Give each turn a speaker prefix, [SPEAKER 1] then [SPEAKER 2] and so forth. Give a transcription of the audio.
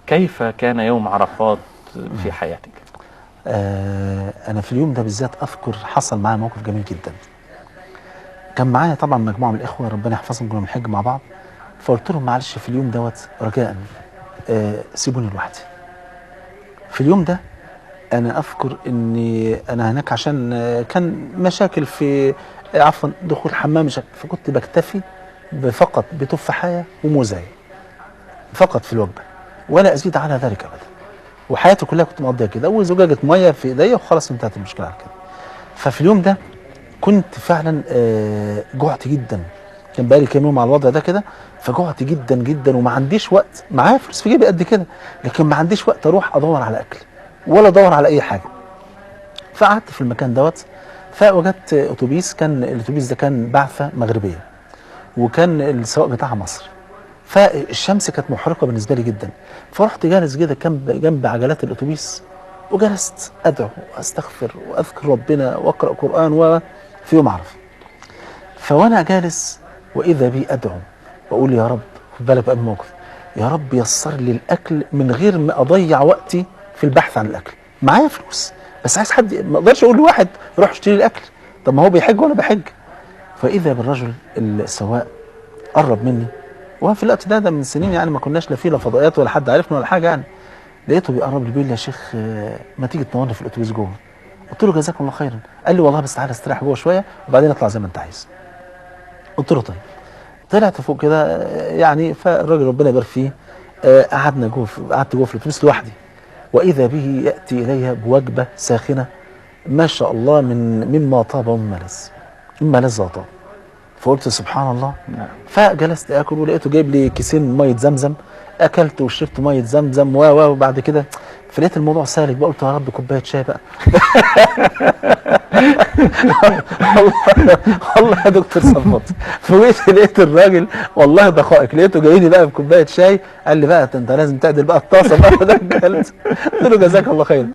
[SPEAKER 1] كيف كان يوم عرفات في حياتك؟
[SPEAKER 2] أنا في اليوم ده بالذات أذكر حصل معايا موقف جميل جدا. كان معايا طبعا مجموعة من الإخوة ربنا يحفظهم كنا بنحج مع بعض، فقلت لهم معلش في اليوم دوت رجاء سيبوني لوحدي. في اليوم ده أنا أذكر إني أنا هناك عشان كان مشاكل في عفوا دخول حمام فكنت بكتفي فقط بتفاحية وموزاية فقط في الوجبة ولا أزيد على ذلك أبدا، وحياتي كلها كنت مقضيها كده وزجاجة مية في إيديا وخلاص انتهت المشكلة على كده. ففي اليوم ده كنت فعلا جعت جدا، كان بقالي كام يوم على الوضع ده كده، فجعت جدا جدا وما عنديش وقت، معايا فلوس في جيبي قد كده لكن ما عنديش وقت اروح ادور على اكل ولا ادور على اي حاجه. فقعدت في المكان دوت فوجدت اتوبيس، كان الاتوبيس ده كان بعثه مغربيه وكان السواق بتاعها مصري، فالشمس كانت محرقه بالنسبه لي جدا، فرحت جالس كده جنب عجلات الاتوبيس وجلست ادعو واستغفر واذكر ربنا واقرا قران وفي يوم عرفه. فوانا جالس واذا بي ادعو واقول يا رب، خد بالك بقى من الموقف، يا رب يسر لي الاكل من غير ما اضيع وقتي في البحث عن الاكل. معايا فلوس بس عايز حد، ما اقدرش اقول لواحد روح اشتري الاكل، طب ما هو بيحج وانا بحج. فاذا بالرجل السواق قرب مني، وفي الوقت ده من سنين يعني ما كناش لا فيه لا فضائيات ولا حد عارفنا ولا حاجه يعني، لقيته بيقرب لي بيقول لي يا شيخ ما تيجي تنورني في الاتوبيس جوه. قلت له جزاكم الله خيرا. قال لي والله بس تعالى استريح جوه شويه وبعدين اطلع زي ما انت عايز. قلت له طيب. طلعت فوق كده يعني، فالراجل ربنا يبارك فيه قعدنا جوه، قعدت جوه في الاتوبيس لوحدي، واذا به ياتي الي بوجبه ساخنه ما شاء الله مما طاب ومما لذ، مما لذ وطاب. فقلت سبحان الله. فجلست اكل ولقيته جايب لي كيسين ميه زمزم، اكلت وشربت ميه زمزم وبعد كده فلقيت الموضوع سالك بقى، قلت يا رب كوبايه شاي بقى. والله يا دكتور صفوت فوقت لقيت الراجل والله دقائق لقيته جاي لي بقى بكوبايه شاي، قال لي بقى انت لازم تعدل بقى الطاسه بقى. ده قلت له جزاك الله خير.